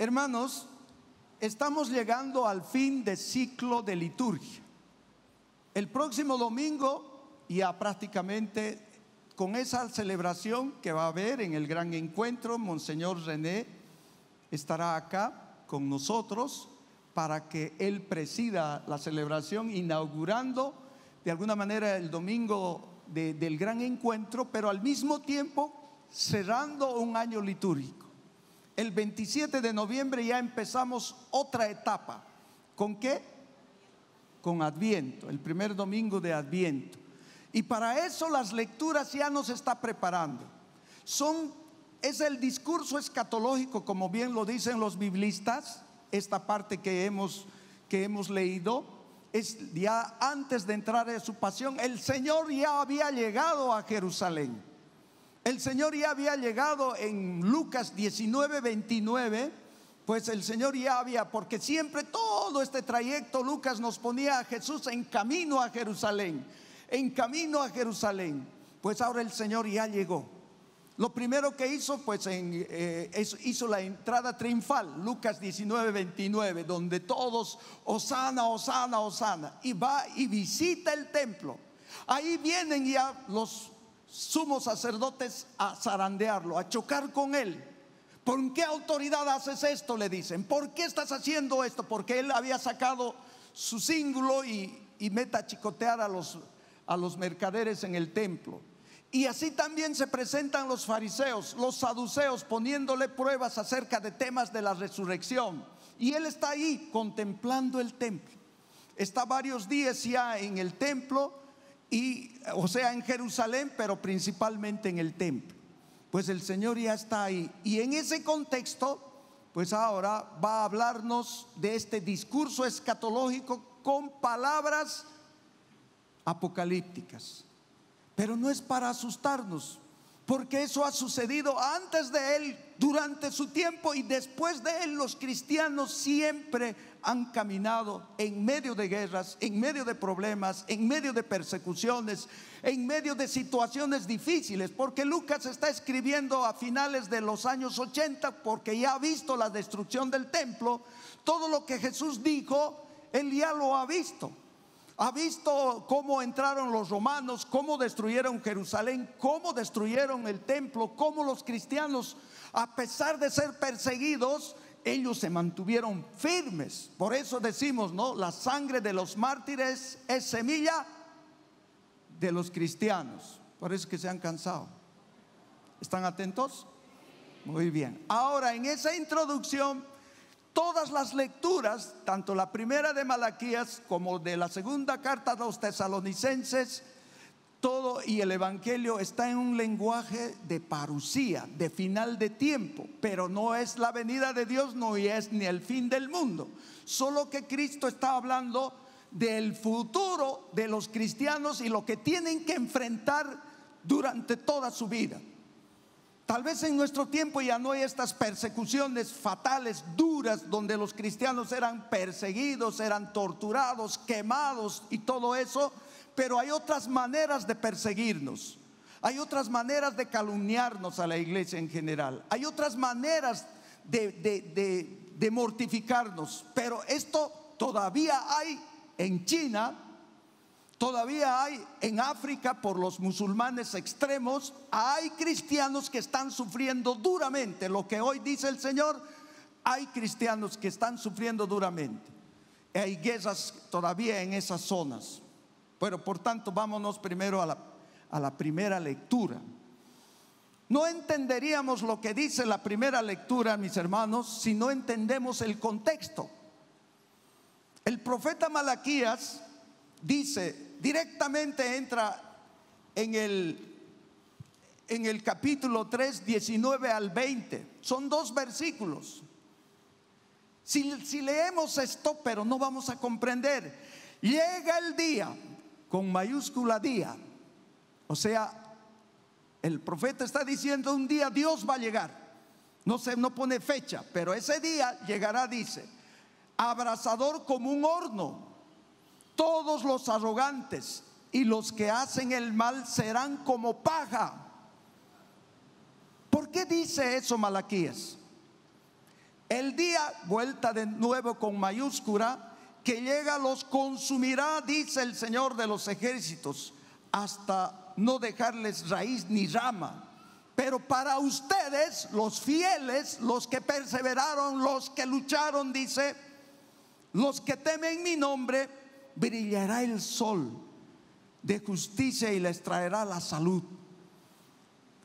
Hermanos, estamos llegando al fin de ciclo de liturgia. El próximo domingo, ya prácticamente con esa celebración que va a haber en el gran encuentro, Monseñor René estará acá con nosotros para que él presida la celebración, inaugurando de alguna manera el domingo del gran encuentro, pero al mismo tiempo cerrando un año litúrgico. El 27 de noviembre ya empezamos otra etapa. ¿Con qué? Con Adviento, el primer domingo de Adviento. Y para eso las lecturas ya nos está preparando. Es el discurso escatológico, como bien lo dicen los biblistas. Esta parte que hemos leído es ya antes de entrar en su pasión. El Señor ya había llegado a Jerusalén. El Señor ya había llegado en Lucas 19:29. Pues el Señor ya había, porque siempre todo este trayecto Lucas nos ponía a Jesús en camino a Jerusalén, en camino a Jerusalén. Pues ahora el Señor ya llegó. Lo primero que hizo, pues hizo la entrada triunfal, Lucas 19:29, donde todos Hosana, Hosana, Hosana, y va y visita el templo. Ahí vienen ya los sumos sacerdotes a zarandearlo, a chocar con él. ¿Por qué autoridad haces esto?, le dicen. ¿Por qué estás haciendo esto? Porque él había sacado su cíngulo y mete a chicotear a los mercaderes en el templo. Y así también se presentan los fariseos, los saduceos, poniéndole pruebas acerca de temas de la resurrección. Y él está ahí contemplando el templo. Está varios días ya en el templo, o sea en Jerusalén, pero principalmente en el templo. Pues el Señor ya está ahí. Y en ese contexto, pues ahora va a hablarnos de este discurso escatológico con palabras apocalípticas. Pero no es para asustarnos, porque eso ha sucedido antes de él, durante su tiempo, y después de él. Los cristianos siempre han caminado en medio de guerras, en medio de problemas, en medio de persecuciones, en medio de situaciones difíciles, porque Lucas está escribiendo a finales de los años 80, porque ya ha visto la destrucción del templo. Todo lo que Jesús dijo, él ya lo ha visto. Ha visto cómo entraron los romanos, cómo destruyeron Jerusalén, cómo destruyeron el templo, cómo los cristianos, a pesar de ser perseguidos, ellos se mantuvieron firmes. Por eso decimos, ¿no? La sangre de los mártires es semilla de los cristianos. Por eso que se han cansado. ¿Están atentos? Muy bien. Ahora, en esa introducción, todas las lecturas, tanto la primera de Malaquías como de la segunda carta a los tesalonicenses, todo y el evangelio está en un lenguaje de parusía, de final de tiempo. Pero no es la venida de Dios, no es ni el fin del mundo. Solo que Cristo está hablando del futuro de los cristianos y lo que tienen que enfrentar durante toda su vida. Tal vez en nuestro tiempo ya no hay estas persecuciones fatales, duras, donde los cristianos eran perseguidos, eran torturados, quemados y todo eso. Pero hay otras maneras de perseguirnos. Hay otras maneras de calumniarnos a la iglesia en general. Hay otras maneras de mortificarnos. Pero esto todavía hay en China, todavía hay en África por los musulmanes extremos. Hay cristianos que están sufriendo duramente lo que hoy dice el Señor. Hay cristianos que están sufriendo duramente. Hay guerras todavía en esas zonas. Pero por tanto, vámonos primero a la primera lectura. No entenderíamos lo que dice la primera lectura, mis hermanos, si no entendemos el contexto. El profeta Malaquías dice, directamente entra en el capítulo 3, 19 al 20. Son 2 versículos. Si leemos esto, pero no vamos a comprender. Llega el día, con mayúscula día. O sea, el profeta está diciendo un día Dios va a llegar. No pone fecha, pero ese día llegará, dice, abrasador como un horno. Todos los arrogantes y los que hacen el mal serán como paja. ¿Por qué dice eso Malaquías? El día, vuelta de nuevo con mayúscula, que llega los consumirá, dice el Señor de los ejércitos, hasta no dejarles raíz ni rama. Pero para ustedes, los fieles, los que perseveraron, los que lucharon, dice, los que temen mi nombre, brillará el sol de justicia y les traerá la salud.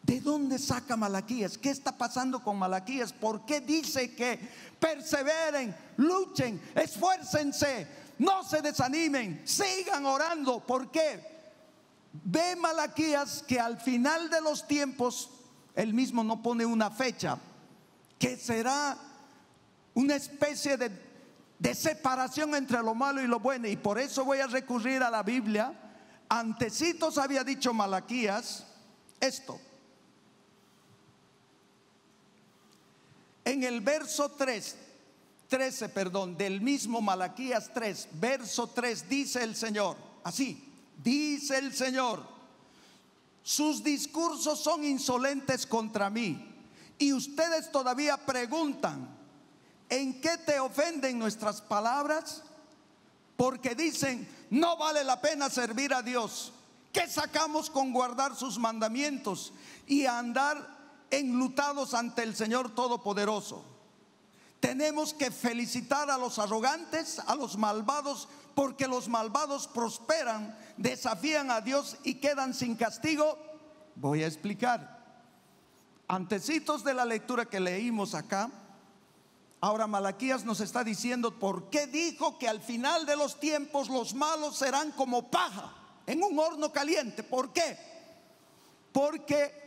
¿De dónde saca Malaquías? ¿Qué está pasando con Malaquías? ¿Por qué dice que perseveren, luchen, esfuércense, no se desanimen, sigan orando? ¿Por qué? Ve Malaquías que al final de los tiempos, él mismo no pone una fecha, que será una especie de separación entre lo malo y lo bueno. Y por eso voy a recurrir a la Biblia. Antecitos había dicho Malaquías esto. En el verso 13 del mismo Malaquías 3, verso 3, dice el Señor, así, dice el Señor: sus discursos son insolentes contra mí, y ustedes todavía preguntan, ¿en qué te ofenden nuestras palabras? Porque dicen, no vale la pena servir a Dios. ¿Qué sacamos con guardar sus mandamientos y andar enlutados ante el Señor Todopoderoso? Tenemos que felicitar a los arrogantes, a los malvados, porque los malvados prosperan, desafían a Dios y quedan sin castigo. Voy a explicar. Antecitos de la lectura que leímos acá, ahora Malaquías nos está diciendo por qué dijo que al final de los tiempos los malos serán como paja en un horno caliente. ¿Por qué? Porque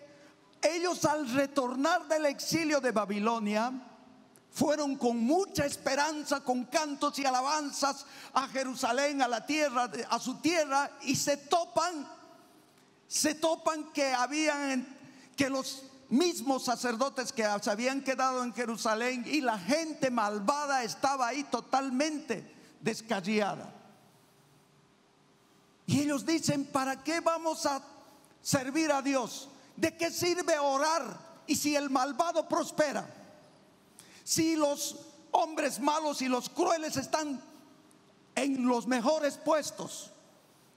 ellos, al retornar del exilio de Babilonia, fueron con mucha esperanza, con cantos y alabanzas a Jerusalén, a la tierra, a su tierra, y se topan que los mismos sacerdotes que se habían quedado en Jerusalén y la gente malvada estaba ahí totalmente descarriada. Y ellos dicen, ¿para qué vamos a servir a Dios? ¿De qué sirve orar? Y si el malvado prospera, si los hombres malos y los crueles están en los mejores puestos,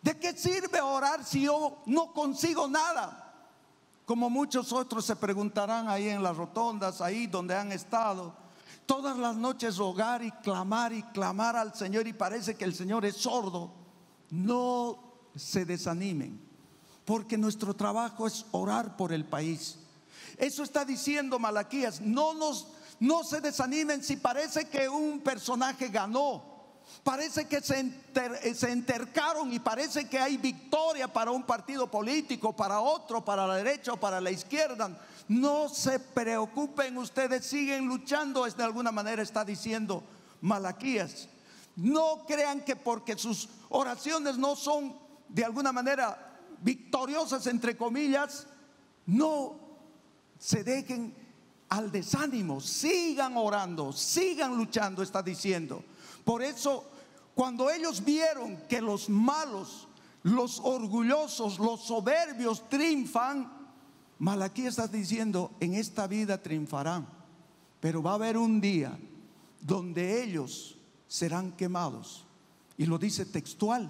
¿de qué sirve orar si yo no consigo nada? Como muchos otros se preguntarán ahí en las rotondas, ahí donde han estado, todas las noches rogar y clamar al Señor, y parece que el Señor es sordo. No se desanimen, porque nuestro trabajo es orar por el país. Eso está diciendo Malaquías. No se desanimen si parece que un personaje ganó, parece que se entercaron y parece que hay victoria para un partido político, para otro, para la derecha o para la izquierda. No se preocupen, ustedes siguen luchando. Es de alguna manera está diciendo Malaquías. No crean que porque sus oraciones no son de alguna manera victoriosas, entre comillas, no se dejen al desánimo, sigan orando, sigan luchando, está diciendo. Por eso, cuando ellos vieron que los malos, los orgullosos, los soberbios triunfan, Malaquías está diciendo, en esta vida triunfarán, pero va a haber un día donde ellos serán quemados. Y lo dice textual,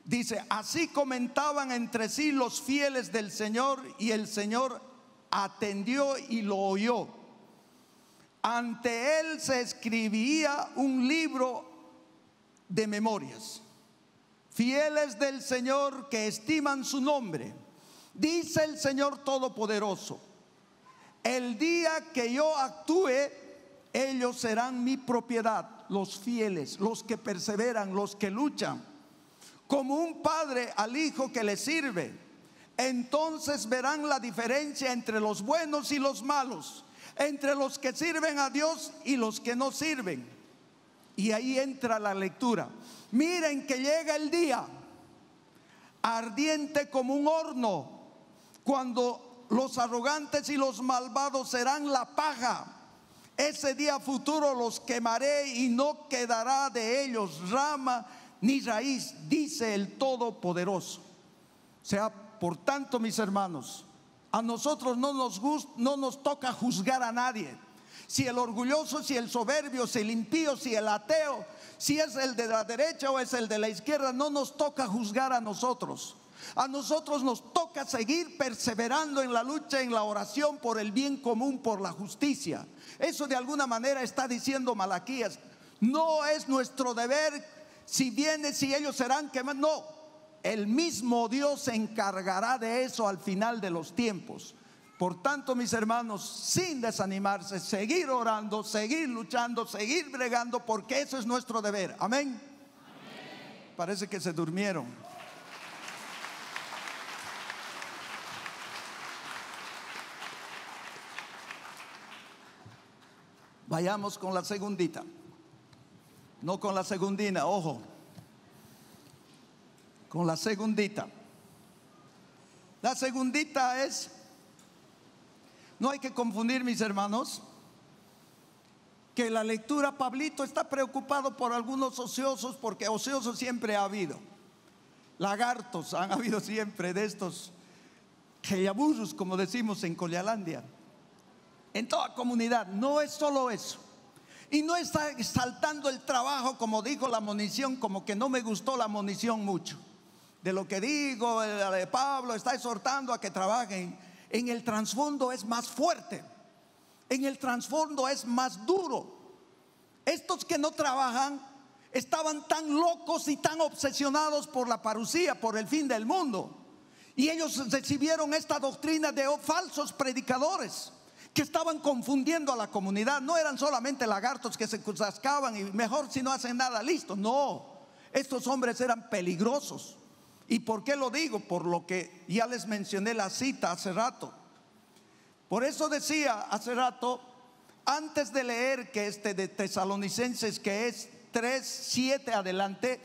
Dice, así comentaban entre sí los fieles del Señor, y el Señor atendió y lo oyó. Ante él se escribía un libro de memorias. Fieles del Señor que estiman su nombre, dice el Señor Todopoderoso, el día que yo actúe, ellos serán mi propiedad, los fieles, los que perseveran, los que luchan, como un padre al hijo que le sirve. Entonces verán la diferencia entre los buenos y los malos, entre los que sirven a Dios y los que no sirven. Y ahí entra la lectura. Miren que llega el día ardiente como un horno, cuando los arrogantes y los malvados serán la paja. Ese día futuro los quemaré y no quedará de ellos rama ni raíz, dice el Todopoderoso. O sea, por tanto, mis hermanos, A nosotros no nos toca juzgar a nadie. Si el orgulloso, si el soberbio, si el impío, si el ateo, si es el de la derecha o es el de la izquierda, no nos toca juzgar a nosotros. A nosotros nos toca seguir perseverando en la lucha, en la oración por el bien común, por la justicia. Eso de alguna manera está diciendo Malaquías. No es nuestro deber, si viene, si ellos serán quemados. No, el mismo Dios se encargará de eso al final de los tiempos. Por tanto, mis hermanos, sin desanimarse, seguir orando, seguir luchando, seguir bregando, porque eso es nuestro deber. Amén. Amén. Parece que se durmieron. Vayamos con la segundita. No con la segundina, ojo. Con la segundita. La segundita es, no hay que confundir, mis hermanos, que la lectura, Pablito está preocupado por algunos ociosos, porque ociosos siempre ha habido. Lagartos han habido siempre, de estos queyaburros, como decimos en Collalandia, en toda comunidad. No es solo eso. Y no está exaltando el trabajo, como dijo la monición, como que no me gustó la monición mucho. De lo que digo, la de Pablo está exhortando a que trabajen. En el trasfondo es más fuerte, en el trasfondo es más duro. Estos que no trabajan estaban tan locos y tan obsesionados por la parucía, por el fin del mundo. Y ellos recibieron esta doctrina de falsos predicadores que estaban confundiendo a la comunidad. No eran solamente lagartos que se cascaban y mejor si no hacen nada, listo. No, estos hombres eran peligrosos. ¿Y por qué lo digo? Por lo que ya les mencioné la cita hace rato. Por eso decía hace rato, antes de leer que de Tesalonicenses, que es 3:7 adelante,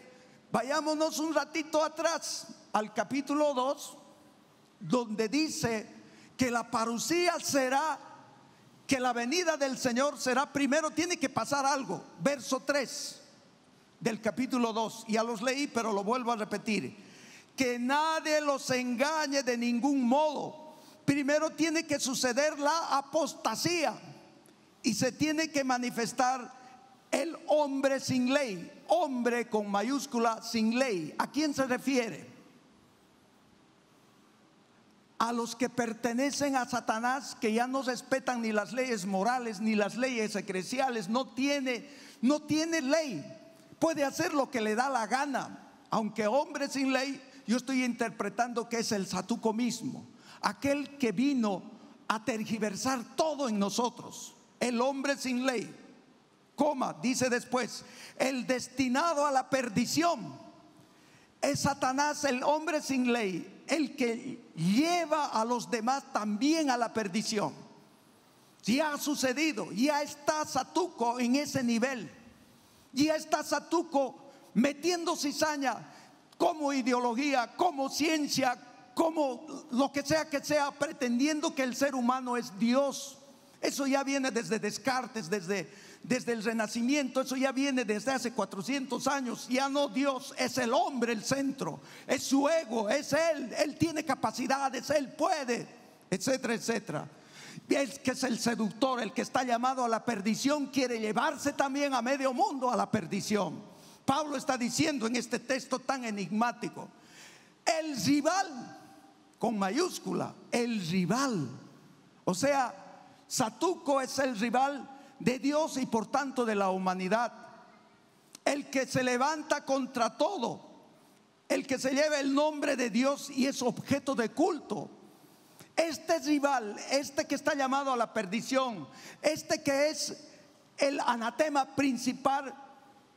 vayámonos un ratito atrás al capítulo 2, donde dice que la parucía será, que la venida del Señor será primero, tiene que pasar algo. Verso 3 del capítulo 2, ya los leí, pero lo vuelvo a repetir. Que nadie los engañe de ningún modo. Primero tiene que suceder la apostasía y se tiene que manifestar el hombre sin ley. Hombre con mayúscula, sin ley. ¿A quién se refiere? A los que pertenecen a Satanás, que ya no respetan ni las leyes morales ni las leyes eclesiales. No tiene ley, puede hacer lo que le da la gana. Aunque hombre sin ley, yo estoy interpretando que es el satuco mismo, aquel que vino a tergiversar todo en nosotros. El hombre sin ley, dice después, el destinado a la perdición. Es Satanás, el hombre sin ley, el que lleva a los demás también a la perdición. Ya ha sucedido, ya está satuco en ese nivel. Ya está satuco metiendo cizaña como ideología, como ciencia, como lo que sea, pretendiendo que el ser humano es Dios. Eso ya viene desde Descartes, desde el Renacimiento. Eso ya viene desde hace 400 años. Ya no Dios, es el hombre el centro, es su ego, es él tiene capacidades, él puede, etcétera, etcétera. El que es el seductor, el que está llamado a la perdición, quiere llevarse también a medio mundo a la perdición. Pablo está diciendo en este texto tan enigmático, el rival, con mayúscula, el rival. O sea, Satuco es el rival de Dios y por tanto de la humanidad. El que se levanta contra todo, el que se lleva el nombre de Dios y es objeto de culto. Este rival, este que está llamado a la perdición, este que es el anatema principal,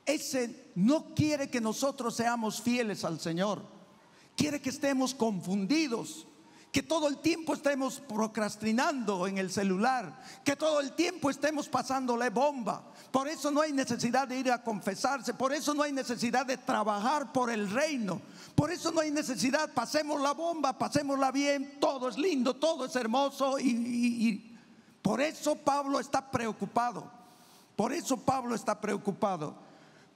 ese no quiere que nosotros seamos fieles al Señor. Quiere que estemos confundidos, que todo el tiempo estemos procrastinando en el celular, que todo el tiempo estemos pasándole bomba. Por eso no hay necesidad de ir a confesarse, por eso no hay necesidad de trabajar por el reino, por eso no hay necesidad, pasemos la bomba, pasémosla bien, todo es lindo, todo es hermoso y por eso Pablo está preocupado. Por eso Pablo está preocupado.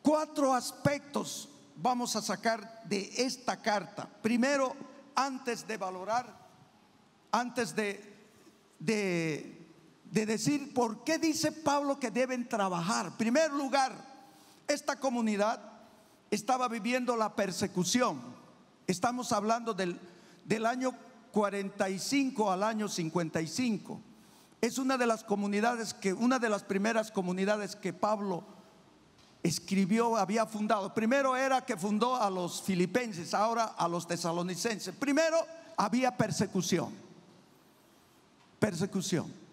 4 aspectos vamos a sacar de esta carta. Primero, antes de valorar antes de decir por qué dice Pablo que deben trabajar. En primer lugar, esta comunidad estaba viviendo la persecución. Estamos hablando del año 45 al año 55. Es una de las primeras comunidades que Pablo escribió, había fundado. Primero era que fundó a los filipenses, ahora a los tesalonicenses. Primero había persecución.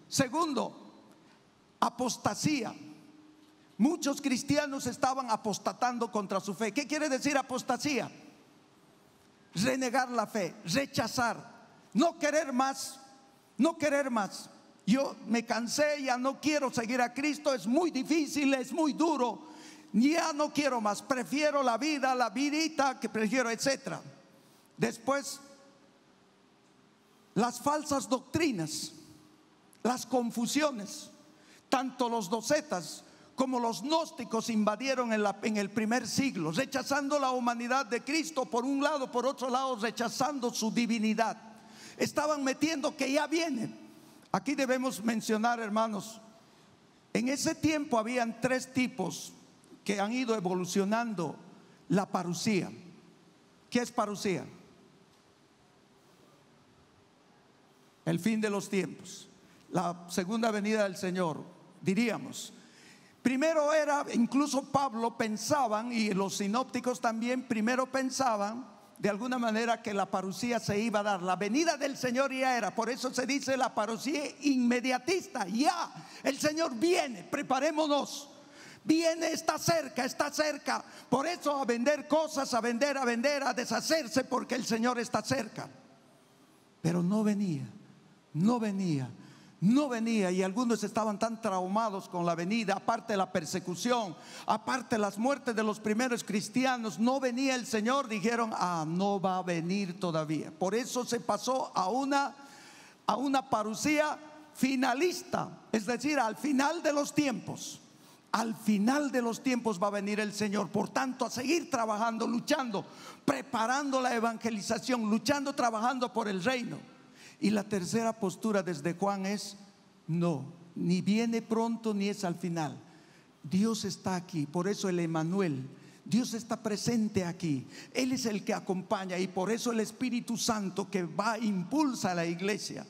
Segundo, apostasía. Muchos cristianos estaban apostatando contra su fe. ¿Qué quiere decir apostasía? Renegar la fe, rechazar, no querer más. Yo me cansé, ya no quiero seguir a Cristo, es muy difícil, es muy duro, ya no quiero más, prefiero la vida, la vidita que prefiero, etc. Después, las falsas doctrinas, las confusiones. Tanto los docetas como los gnósticos invadieron en el primer siglo, rechazando la humanidad de Cristo por un lado, por otro lado rechazando su divinidad. Estaban metiendo que ya viene. Aquí debemos mencionar, hermanos, en ese tiempo habían 3 tipos que han ido evolucionando la parusía. ¿Qué es parusía? El fin de los tiempos, la segunda venida del Señor, diríamos. Primero era, incluso Pablo pensaban, y los sinópticos también, primero pensaban de alguna manera que la parusía se iba a dar. La venida del Señor ya era, por eso se dice la parusía inmediatista. Ya, el Señor viene, preparémonos. Viene, está cerca. Por eso a vender cosas, a vender, a deshacerse, porque el Señor está cerca. Pero no venía. Y algunos estaban tan traumados con la venida, aparte de la persecución, aparte de las muertes de los primeros cristianos, no venía el Señor. Dijeron, no va a venir todavía. Por eso se pasó a una parusía finalista, es decir, al final de los tiempos. Al final de los tiempos va a venir el Señor. Por tanto, a seguir trabajando, luchando, preparando la evangelización, luchando, trabajando por el reino. Y la tercera postura desde Juan es: no, ni viene pronto ni es al final. Dios está aquí. Por eso el Emmanuel, Dios está presente aquí. Él es el que acompaña, y por eso el Espíritu Santo que impulsa a la iglesia.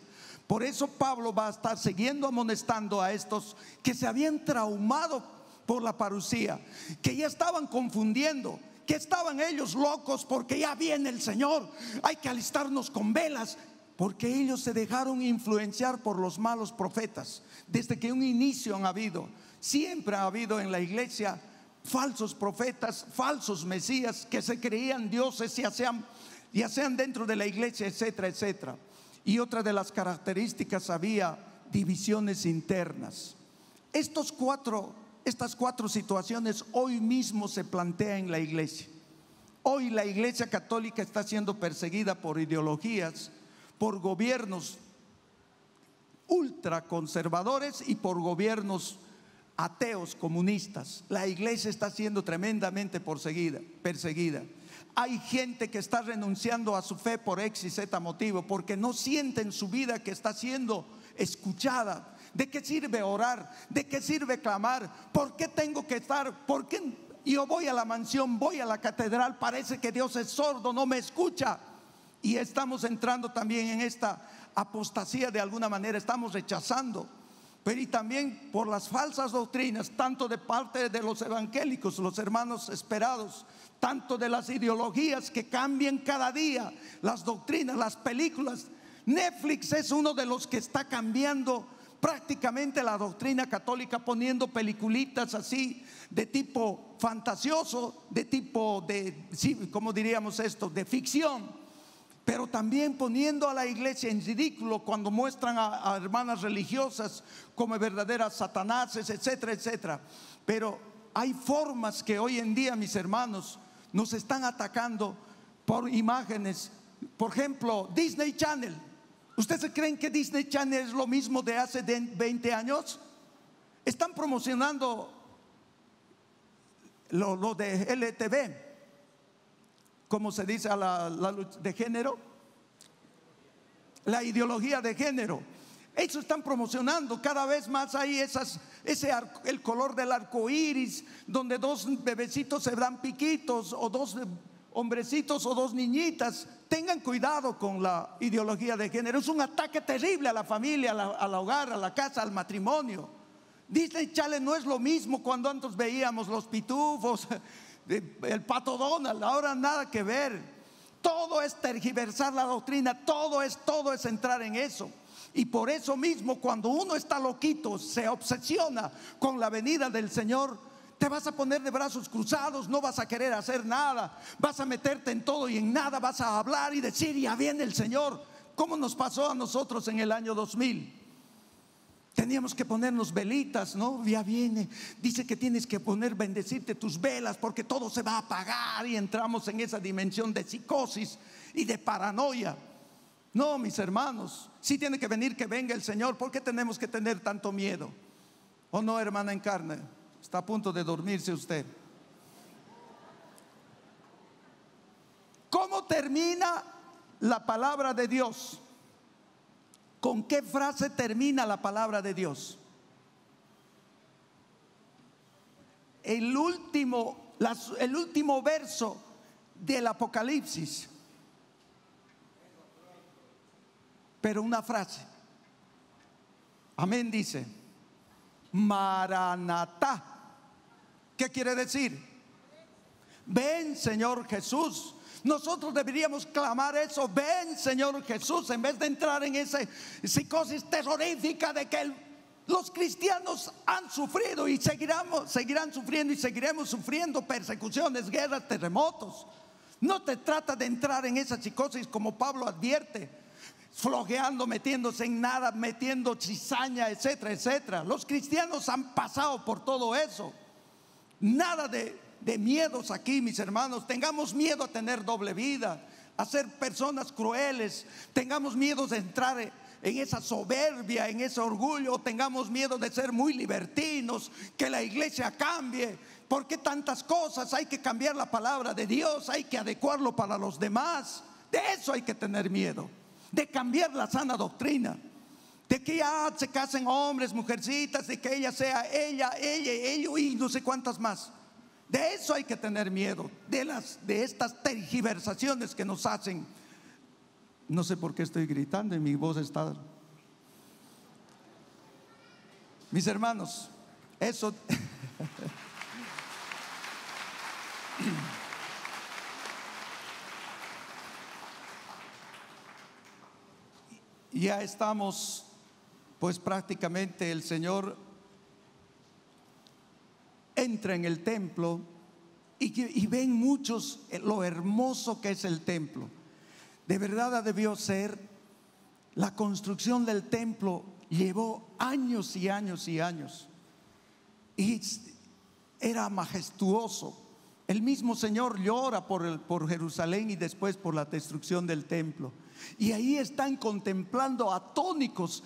Por eso Pablo va a estar siguiendo amonestando a estos que se habían traumado por la parusía, que ya estaban confundiendo, que estaban ellos locos porque ya viene el Señor, hay que alistarnos con velas. Porque ellos se dejaron influenciar por los malos profetas. Desde que un inicio siempre ha habido en la iglesia falsos profetas, falsos mesías que se creían dioses, ya sean dentro de la iglesia, etcétera, etcétera. Y otra de las características, había divisiones internas. Estas 4 situaciones hoy mismo se plantean en la iglesia. Hoy la iglesia católica está siendo perseguida por ideologías, por gobiernos ultraconservadores y por gobiernos ateos, comunistas. La iglesia está siendo tremendamente perseguida. Hay gente que está renunciando a su fe por X y Z motivo, porque no siente en su vida que está siendo escuchada. ¿De qué sirve orar? ¿De qué sirve clamar? ¿Por qué tengo que estar? ¿Por qué yo voy a la mansión, voy a la catedral? Parece que Dios es sordo, no me escucha. Y estamos entrando también en esta apostasía de alguna manera, estamos rechazando. Pero y también por las falsas doctrinas, tanto de parte de los evangélicos, los hermanos esperados, tanto de las ideologías que cambian cada día, las doctrinas, las películas. Netflix es uno de los que está cambiando prácticamente la doctrina católica, poniendo peliculitas así de tipo fantasioso, de tipo ¿cómo diríamos esto? De ficción. Pero también poniendo a la iglesia en ridículo cuando muestran a hermanas religiosas como verdaderas satanáses, etcétera, etcétera. Pero hay formas que hoy en día, mis hermanos, nos están atacando por imágenes. Por ejemplo, Disney Channel. ¿Ustedes creen que Disney Channel es lo mismo de hace 20 años? Están promocionando lo de LTV, como se dice, a la lucha de género, la ideología de género. Ellos están promocionando cada vez más ahí el color del arco iris, donde dos bebecitos se dan piquitos, o dos hombrecitos o dos niñitas. Tengan cuidado con la ideología de género. Es un ataque terrible a la familia, al hogar, a la casa, al matrimonio. Disney Channel no es lo mismo cuando antes veíamos los pitufos, el Pato Donald. Ahora nada que ver. Todo es tergiversar la doctrina, todo es entrar en eso. Y por eso mismo, cuando uno está loquito, se obsesiona con la venida del Señor, te vas a poner de brazos cruzados, no vas a querer hacer nada, vas a meterte en todo y en nada, vas a hablar y decir: ya viene el Señor. ¿Cómo nos pasó a nosotros en el año 2000? Teníamos que ponernos velitas, ¿no? Ya viene, dice que tienes que bendecirte tus velas, porque todo se va a apagar, y entramos en esa dimensión de psicosis y de paranoia. No, mis hermanos, sí tiene que venir, que venga el Señor. ¿Por qué tenemos que tener tanto miedo? ¿O no, hermana en carne? Está a punto de dormirse usted. ¿Cómo termina la palabra de Dios? ¿Con qué frase termina la palabra de Dios? El último verso del Apocalipsis. Pero una frase. Amén, dice: Maranatá. ¿Qué quiere decir? Ven, Señor Jesús. Nosotros deberíamos clamar eso: ven, Señor Jesús, en vez de entrar en esa psicosis terrorífica de que los cristianos han sufrido y seguirán sufriendo, y seguiremos sufriendo persecuciones, guerras, terremotos. No te trata de entrar en esa psicosis, como Pablo advierte, flojeando, metiéndose en nada, metiendo cizaña, etcétera, etcétera. Los cristianos han pasado por todo eso. Nada de miedos aquí, mis hermanos. Tengamos miedo a tener doble vida, a ser personas crueles. Tengamos miedo de entrar en esa soberbia, en ese orgullo. Tengamos miedo de ser muy libertinos, que la iglesia cambie. ¿Por qué tantas cosas? Hay que cambiar la palabra de Dios, hay que adecuarlo para los demás. De eso hay que tener miedo, de cambiar la sana doctrina, de que ya se casen hombres, mujercitas, de que ella sea ella y no sé cuántas más. De eso hay que tener miedo, de estas tergiversaciones que nos hacen. No sé por qué estoy gritando y mi voz está. Mis hermanos, eso ya estamos, pues prácticamente el Señor entra en el templo y ven muchos lo hermoso que es el templo. De verdad debió ser. La construcción del templo llevó años y años y años, y era majestuoso. El mismo Señor llora por Jerusalén y después por la destrucción del templo. Y ahí están contemplando atónitos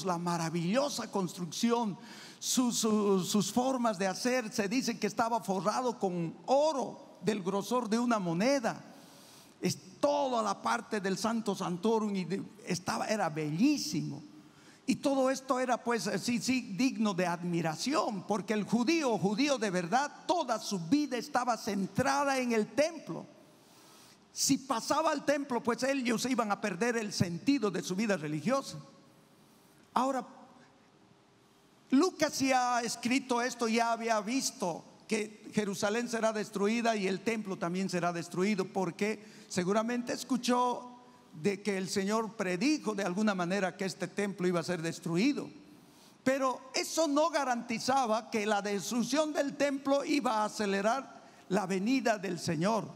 la maravillosa construcción, sus formas de hacer. Se dice que estaba forrado con oro del grosor de una moneda. Es toda la parte del Santo Santorum y era bellísimo. Y todo esto era pues sí digno de admiración, porque el judío de verdad, toda su vida estaba centrada en el templo. Si pasaba al templo, pues ellos iban a perder el sentido de su vida religiosa. Ahora, Lucas ya ha escrito esto, ya había visto que Jerusalén será destruida y el templo también será destruido, porque seguramente escuchó de que el Señor predijo de alguna manera que este templo iba a ser destruido. Pero eso no garantizaba que la destrucción del templo iba a acelerar la venida del Señor.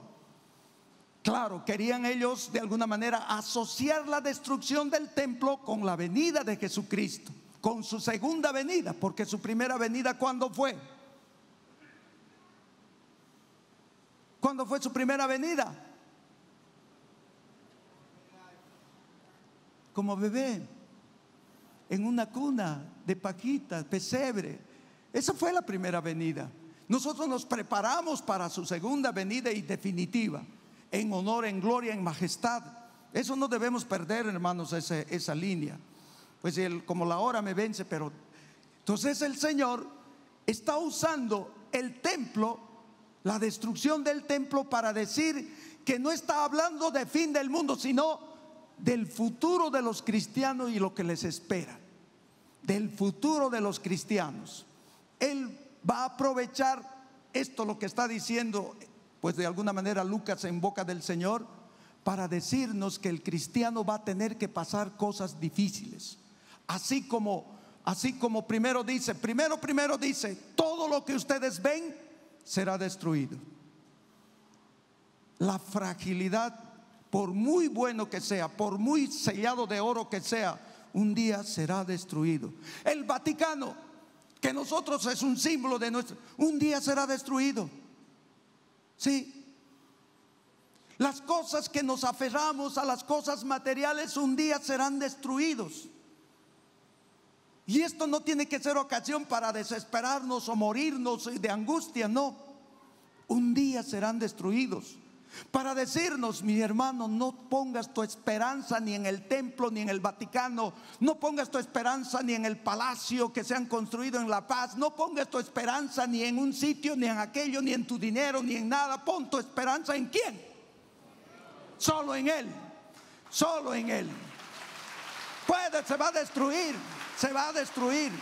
Claro, querían ellos de alguna manera asociar la destrucción del templo con la venida de Jesucristo, con su segunda venida, porque su primera venida, ¿cuándo fue? ¿Cuándo fue su primera venida? Como bebé, en una cuna de paquita, pesebre. Esa fue la primera venida. Nosotros nos preparamos para su segunda venida y definitiva, en honor, en gloria, en majestad. Eso no debemos perder, hermanos, esa línea. Pues como la hora me vence, pero entonces el Señor está usando el templo, la destrucción del templo, para decir que no está hablando de fin del mundo, sino del futuro de los cristianos y lo que les espera. Del futuro de los cristianos. Él va a aprovechar esto, lo que está diciendo, pues de alguna manera Lucas en boca del Señor, para decirnos que el cristiano va a tener que pasar cosas difíciles. Así como primero dice, todo lo que ustedes ven será destruido. La fragilidad, por muy bueno que sea, por muy sellado de oro que sea, un día será destruido. El Vaticano, que nosotros es un símbolo de nuestro, un día será destruido. Sí. Las cosas que nos aferramos a las cosas materiales un día serán destruidos. Y esto no tiene que ser ocasión para desesperarnos o morirnos de angustia, no. Un día serán destruidos. Para decirnos, mi hermano, no pongas tu esperanza ni en el templo ni en el Vaticano, no pongas tu esperanza ni en el palacio que se han construido en La Paz, no pongas tu esperanza ni en un sitio, ni en aquello, ni en tu dinero, ni en nada. Pon tu esperanza en ¿quién? Solo en Él, solo en Él. Se va a destruir, se va a destruir.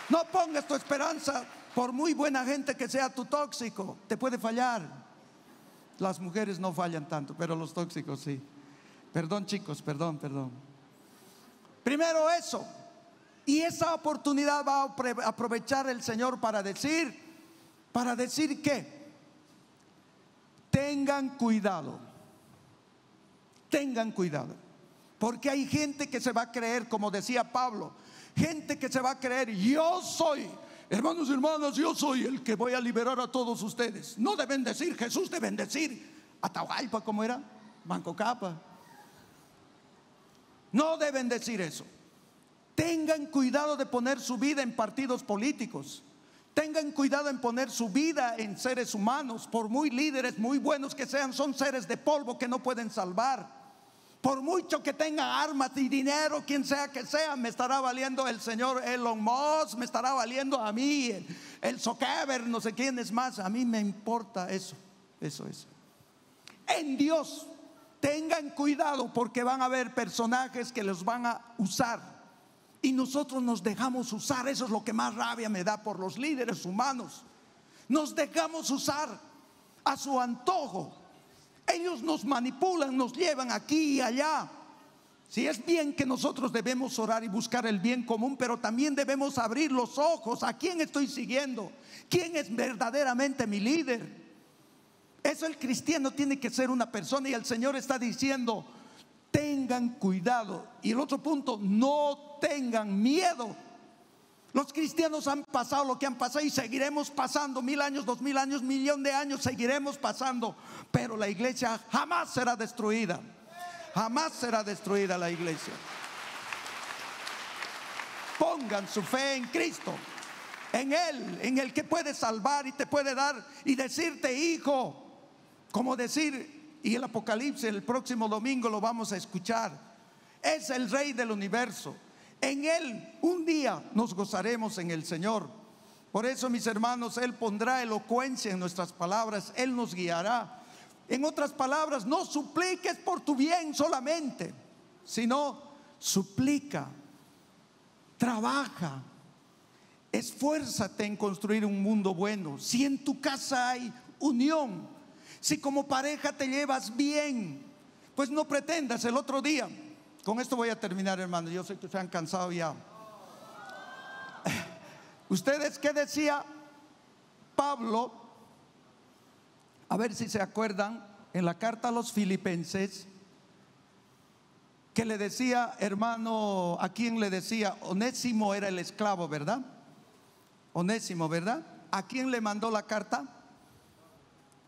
No pongas tu esperanza, por muy buena gente que sea tu tóxico, te puede fallar. Las mujeres no fallan tanto, pero los tóxicos sí. Perdón, chicos, perdón. Primero eso. Y esa oportunidad va a aprovechar el Señor para decir que tengan cuidado. Tengan cuidado. Porque hay gente que se va a creer, como decía Pablo, gente que se va a creer, yo soy, hermanos y hermanas, yo soy el que voy a liberar a todos ustedes. No deben decir Jesús, deben decir Atahualpa, ¿cómo era? Manco Cápac. No deben decir eso. Tengan cuidado de poner su vida en partidos políticos. Tengan cuidado en poner su vida en seres humanos. Por muy líderes, muy buenos que sean, son seres de polvo que no pueden salvar. Por mucho que tenga armas y dinero, quien sea que sea, me estará valiendo el señor Elon Musk, me estará valiendo a mí el Zuckerberg, no sé quién es más. A mí me importa eso. En Dios, tengan cuidado, porque van a haber personajes que los van a usar y nosotros nos dejamos usar. Eso es lo que más rabia me da por los líderes humanos. Nos dejamos usar a su antojo. Ellos nos manipulan, nos llevan aquí y allá. Si es bien que nosotros debemos orar y buscar el bien común, pero también debemos abrir los ojos. ¿A quién estoy siguiendo? ¿Quién es verdaderamente mi líder? Eso, el cristiano tiene que ser una persona, y el Señor está diciendo, tengan cuidado. Y el otro punto, no tengan miedo. Los cristianos han pasado lo que han pasado y seguiremos pasando 1000 años, 2000 años, 1.000.000 de años, seguiremos pasando. Pero la iglesia jamás será destruida. Jamás será destruida la iglesia. Pongan su fe en Cristo, en Él, en el que puede salvar y te puede dar y decirte hijo. Como decir, y el Apocalipsis el próximo domingo lo vamos a escuchar, es el Rey del universo. En Él un día nos gozaremos en el Señor. Por eso, mis hermanos, Él pondrá elocuencia en nuestras palabras. Él nos guiará. En otras palabras, no supliques por tu bien solamente, sino suplica, trabaja, esfuérzate en construir un mundo bueno. Si en tu casa hay unión, si como pareja te llevas bien, pues no pretendas. El otro día, con esto voy a terminar, hermano, yo sé que se han cansado ya. ¿Ustedes qué decía Pablo? A ver si se acuerdan, en la carta a los Filipenses, que le decía, hermano, ¿a quién le decía? Onésimo era el esclavo, ¿verdad? Onésimo, ¿verdad? ¿A quién le mandó la carta?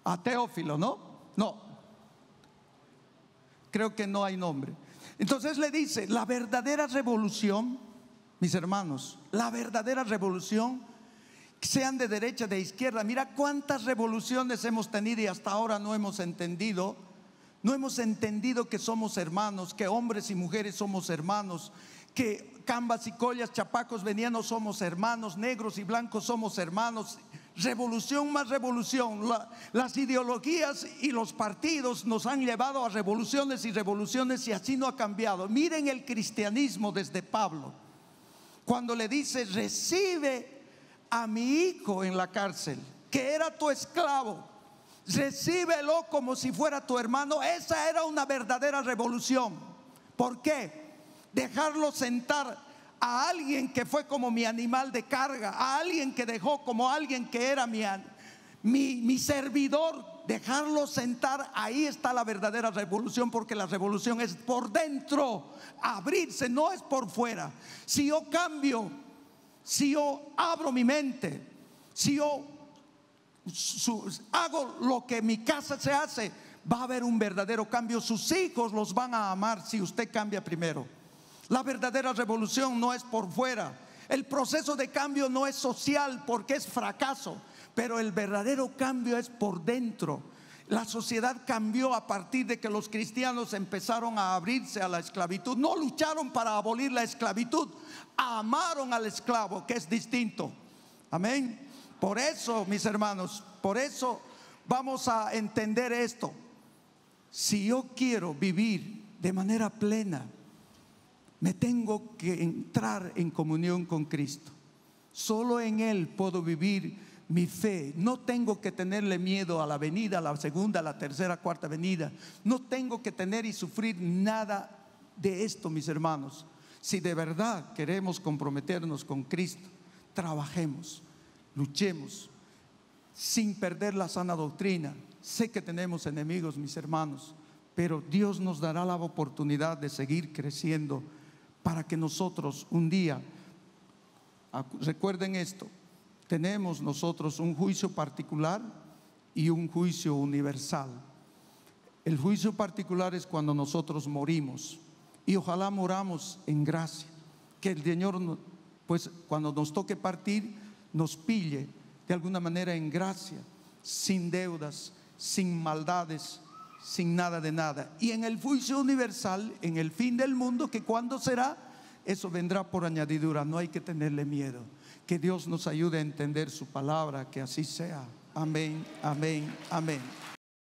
A Teófilo, ¿no? No, creo que no hay nombre. Entonces le dice, la verdadera revolución, mis hermanos, la verdadera revolución, sean de derecha, de izquierda. Mira cuántas revoluciones hemos tenido y hasta ahora no hemos entendido No hemos entendido que somos hermanos, que hombres y mujeres somos hermanos, que cambas y collas, chapacos, venianos somos hermanos, negros y blancos somos hermanos. Revolución más revolución. Las ideologías y los partidos nos han llevado a revoluciones y revoluciones, y así no ha cambiado. Miren el cristianismo desde Pablo, cuando le dice: recibe a mi hijo en la cárcel, que era tu esclavo, recíbelo como si fuera tu hermano. Esa era una verdadera revolución. ¿Por qué? Dejarlo sentar a alguien que fue como mi animal de carga, a alguien que dejó como alguien que era mi servidor, dejarlo sentar. Ahí está la verdadera revolución, porque la revolución es por dentro, abrirse, no es por fuera. Si yo cambio, si yo abro mi mente, si yo hago lo que en mi casa se hace, va a haber un verdadero cambio. Sus hijos los van a amar si usted cambia primero. La verdadera revolución no es por fuera. El proceso de cambio no es social, porque es fracaso, pero el verdadero cambio es por dentro. La sociedad cambió a partir de que los cristianos empezaron a abrirse a la esclavitud. No lucharon para abolir la esclavitud, amaron al esclavo, que es distinto. Amén. Por eso, mis hermanos, por eso vamos a entender esto. Si yo quiero vivir de manera plena, me tengo que entrar en comunión con Cristo. Solo en Él puedo vivir mi fe. No tengo que tenerle miedo a la venida, a la segunda, a la tercera, cuarta venida. No tengo que tener y sufrir nada de esto, mis hermanos. Si de verdad queremos comprometernos con Cristo, trabajemos, luchemos sin perder la sana doctrina. Sé que tenemos enemigos, mis hermanos, pero Dios nos dará la oportunidad de seguir creciendo, para que nosotros un día, recuerden esto, tenemos nosotros un juicio particular y un juicio universal. El juicio particular es cuando nosotros morimos, y ojalá moramos en gracia, que el Señor, pues cuando nos toque partir, nos pille de alguna manera en gracia, sin deudas, sin maldades, sin nada de nada. Y en el juicio universal, en el fin del mundo, que cuando será, eso vendrá por añadidura. No hay que tenerle miedo. Que Dios nos ayude a entender su palabra, que así sea. Amén, amén, amén.